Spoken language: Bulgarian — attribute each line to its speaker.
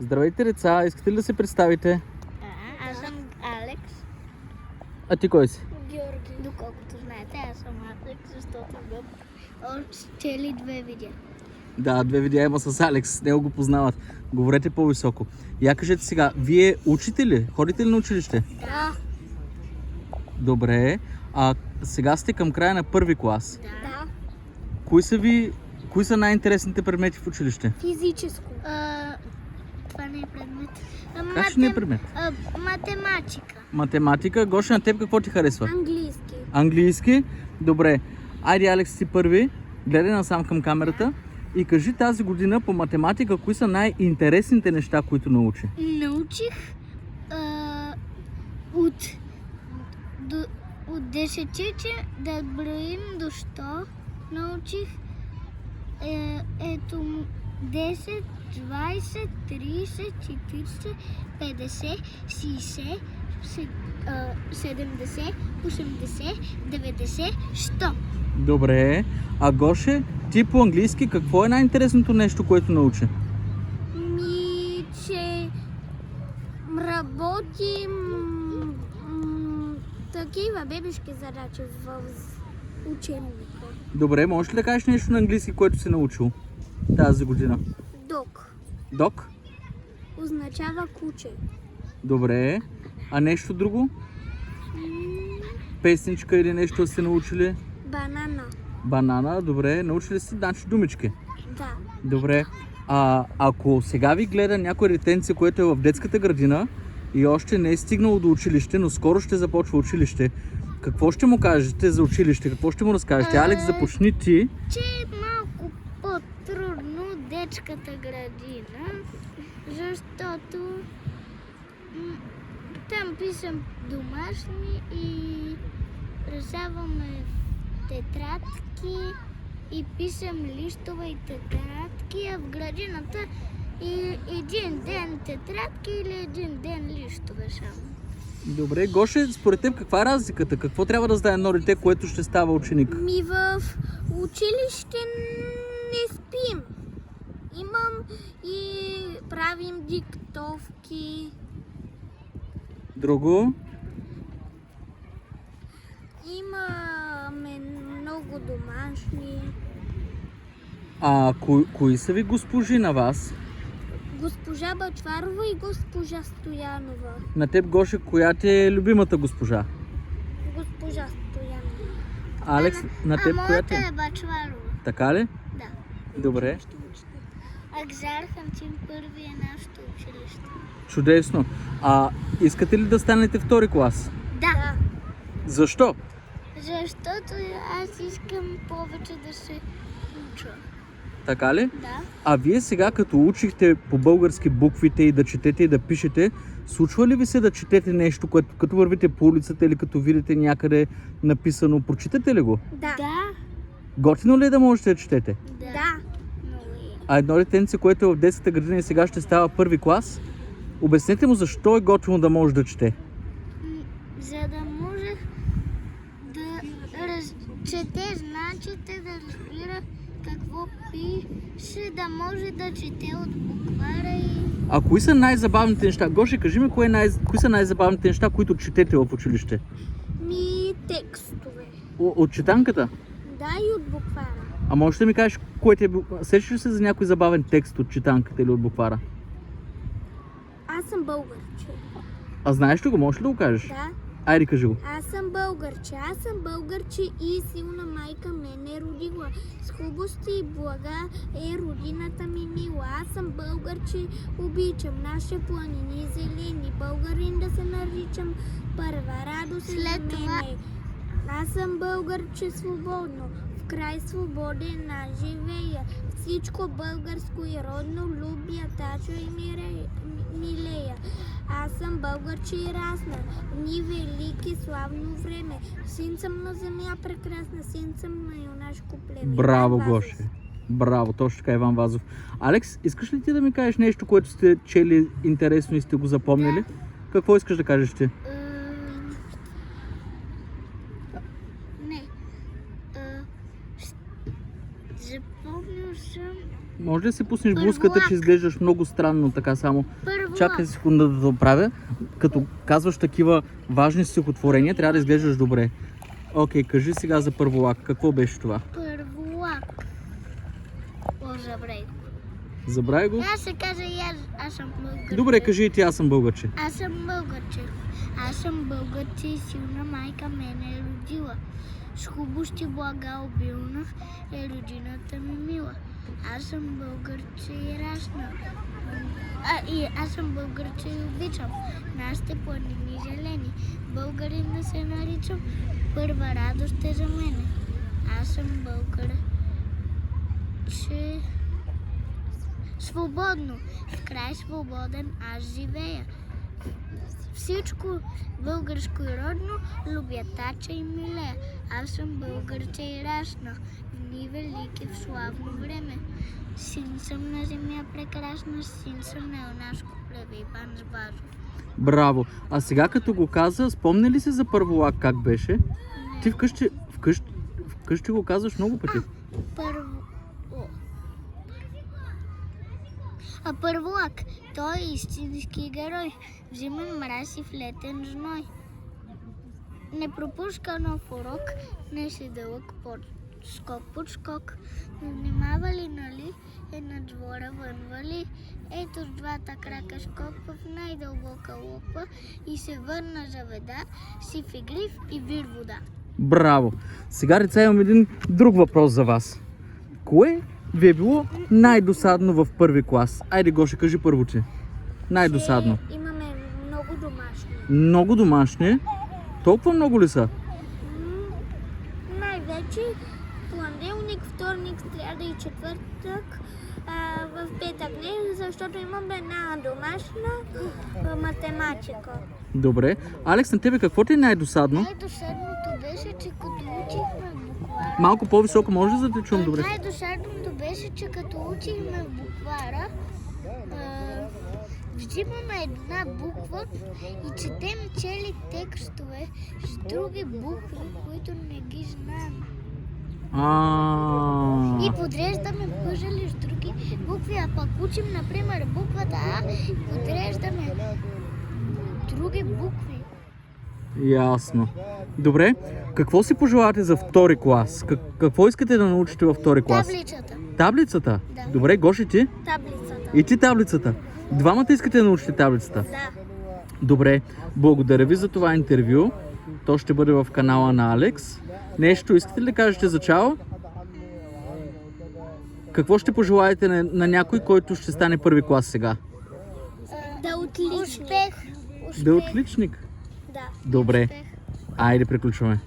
Speaker 1: Здравейте, деца! Искате ли да се представите?
Speaker 2: Аз съм Алекс.
Speaker 1: А ти кой си?
Speaker 2: Георги. Доколкото знаете, аз съм Алекс, защото бях чели 2 видеа.
Speaker 1: Да, 2 видеа има с Алекс. Него го познават. Говорете по-високо. Я кажете сега, вие учите ли? Ходите ли на училище?
Speaker 2: Да.
Speaker 1: Добре. А сега сте към края на първи клас.
Speaker 2: Да.
Speaker 1: Кои са най-интересните предмети в училище?
Speaker 2: Физическо. Това не е предмет.
Speaker 1: Как ще не е предмет?
Speaker 2: Математика.
Speaker 1: Математика. Гоша, на теб какво ти харесва?
Speaker 2: Английски.
Speaker 1: Английски? Добре. Айде, Алекс, ти първи. Гледай насам към камерата и кажи тази година по математика, кои са най-интересните неща, които научи.
Speaker 2: Научих от 10 да броим до 100. Научих ето 10, 20, 30, 40, 50, 60, 70, 80, 90, 100.
Speaker 1: Добре. А Гоше, ти по английски какво е най-интересното нещо, което научи?
Speaker 2: Че работим такива бебешки задачи в учебника.
Speaker 1: Добре, можеш ли да кажеш нещо на английски, което си научил тази година?
Speaker 2: Док
Speaker 1: Док?
Speaker 2: означава куче.
Speaker 1: Добре. А нещо друго? Песничка или нещо сте научили?
Speaker 2: Банана.
Speaker 1: Банана, добре. Научили сте значи думички?
Speaker 2: Да.
Speaker 1: Добре. Ако сега ви гледа някой детенце, което е в детската градина и още не е стигнало до училище, но скоро ще започва училище, какво ще му кажете за училище? Какво ще му разкажете? Алекс, започни ти.
Speaker 2: Че е малко по-трудно детската градина, защото там пишем домашни и решаваме тетрадки и пишем листове и тетрадки, а в градината и един ден тетрадки или един ден листове само.
Speaker 1: Добре, Гоше, според теб каква е разликата? Какво трябва да знае едно дете, което ще става ученик?
Speaker 2: В училище не спим. Имам и правим диктовки.
Speaker 1: Друго?
Speaker 2: Имаме много домашни.
Speaker 1: Кои са ви госпожи на вас?
Speaker 2: Госпожа Бачварова и госпожа Стоянова.
Speaker 1: На теб, Гоше, коя ти е любимата госпожа?
Speaker 2: Госпожа Стоянова.
Speaker 1: Алекс, на теб коя ти
Speaker 2: моята
Speaker 1: е?
Speaker 2: е Бачварова.
Speaker 1: Така ли?
Speaker 2: Да.
Speaker 1: Добре.
Speaker 2: Акзар Хантин първи е нашето училище.
Speaker 1: Чудесно. Искате ли да станете втори клас?
Speaker 2: Да.
Speaker 1: Защо?
Speaker 2: Защото аз искам повече да се уча.
Speaker 1: Така ли?
Speaker 2: Да.
Speaker 1: А вие сега, като учихте по български буквите и да четете и да пишете, случва ли ви се да четете нещо, като вървите по улицата или като видите някъде написано, прочитате ли го?
Speaker 2: Да.
Speaker 1: Готино ли е да можете да четете?
Speaker 2: Да. Много е.
Speaker 1: А едно детенце, което е в детската градина и сега ще става първи клас, обяснете му защо е готино да може да чете.
Speaker 2: За да можех да разчете знаците, да разбира какво пише, да може да чете от буквара и...
Speaker 1: А кои са най-забавните неща? Гоше, кажи ми, кои са най-забавните неща, които четете в училище?
Speaker 2: Текстове.
Speaker 1: От четанката?
Speaker 2: Да, и от буквара.
Speaker 1: А можеш да ми кажеш, сещаш ли се за някой забавен текст от четанката или от буквара?
Speaker 2: Аз съм българче.
Speaker 1: А знаеш ли го? Можеш ли да го кажеш?
Speaker 2: Да.
Speaker 1: Айде, кажи го.
Speaker 2: Аз съм българче и силна майка мене родила. С хубости и блага е родината ми мила. Аз съм българче, обичам наши планини зелени. Българин да се наричам, първа радост е за мене. Аз съм българче свободно, в край свободен аз живея. Всичко българско и родно любя, тачо и милея. Аз съм българче и расна, ни велики славно време. Син съм на земя прекрасна, син съм на юнашко племе.
Speaker 1: Браво,
Speaker 2: Иван Вазов.
Speaker 1: Гоше. Браво, точно така, Иван Вазов. Алекс, искаш ли ти да ми кажеш нещо, което сте чели интересно и сте го запомнили? Какво искаш да кажеш ти?
Speaker 2: Не. Запомнил съм
Speaker 1: Може ли да си пуснеш
Speaker 2: Първолак.
Speaker 1: блузката, че изглеждаш много странно така само?
Speaker 2: Първолак.
Speaker 1: Чакай секунда да го правя. Като казваш такива важни стихотворения, трябва да изглеждаш добре. Окей, кажи сега за първолак. Какво беше това?
Speaker 2: Първолак. О, забравих.
Speaker 1: Забравяй го.
Speaker 2: Аз ще кажа и аз съм българче.
Speaker 1: Добре, кажи и ти, аз съм българче.
Speaker 2: Аз съм българче. Аз съм българче и силна майка мене е родила. С хубости блага обилна е родината ми мила. Аз съм българче и расна. Аз съм българче и обичам нашите планини зелени. Българин да се наричам, първа радост е за мене. Аз съм българче свободно, в край свободен аз живея. Всичко българско и родно, любя тача и милея. Аз съм българче и расна, в дни велики, в славно време. Син съм на земя прекрасна, син съм на юнашко плеве Иван Звазов.
Speaker 1: Браво! А сега като го каза, спомня ли се за първолак как беше? Ти вкъщи го казваш много пъти.
Speaker 2: Първолак, той е истински герой, в зимен мраз и в летен зной. Не пропуска нов урок, не си дълъг скок под скок. Но внимава ли, нали, е на двора вън вали. Ето с двата крака скок в най-дълбока лупа и се върна за веда, си в иглив и вир вода.
Speaker 1: Браво! Сега, деца, имам един друг въпрос за вас. Кое ви е било най-досадно в първи клас? Айде, Гоше, кажи първо ти. Най-досадно.
Speaker 2: Имаме много домашни.
Speaker 1: Много домашни. Толкова много ли са?
Speaker 2: Най-вече понеделник, вторник, сряда и четвъртък. В петък не, защото имаме една домашна математика.
Speaker 1: Добре. Алекс, на тебе какво ти е най-досадно?
Speaker 2: Най-досадното беше, че като учихме в буквара...
Speaker 1: Малко по-високо, може ли да те чувам добре?
Speaker 2: Най-досадното беше, че като учихме в буквара, взимаме една буква и четем цели текстове с други букви, които не ги знаем. И подреждаме пъзели с други букви, а пък учим, например, буквата А, подреждаме други букви.
Speaker 1: Ясно. Добре. Какво си пожелавате за втори клас? Какво искате да научите във втори клас?
Speaker 2: Таблицата.
Speaker 1: Таблицата?
Speaker 2: Да.
Speaker 1: Добре, Гоши, ти?
Speaker 2: Таблицата.
Speaker 1: И ти таблицата? Двамата искате да научите таблицата?
Speaker 2: Да.
Speaker 1: Добре. Благодаря ви за това интервю. То ще бъде в канала на Алекс. Нещо искате ли да кажете за чао? Какво ще пожелаете на някой, който ще стане първи клас сега?
Speaker 2: Да отличник. Успех.
Speaker 1: Да е отличник?
Speaker 2: Да.
Speaker 1: Добре.
Speaker 2: Успех.
Speaker 1: Айде, приключваме.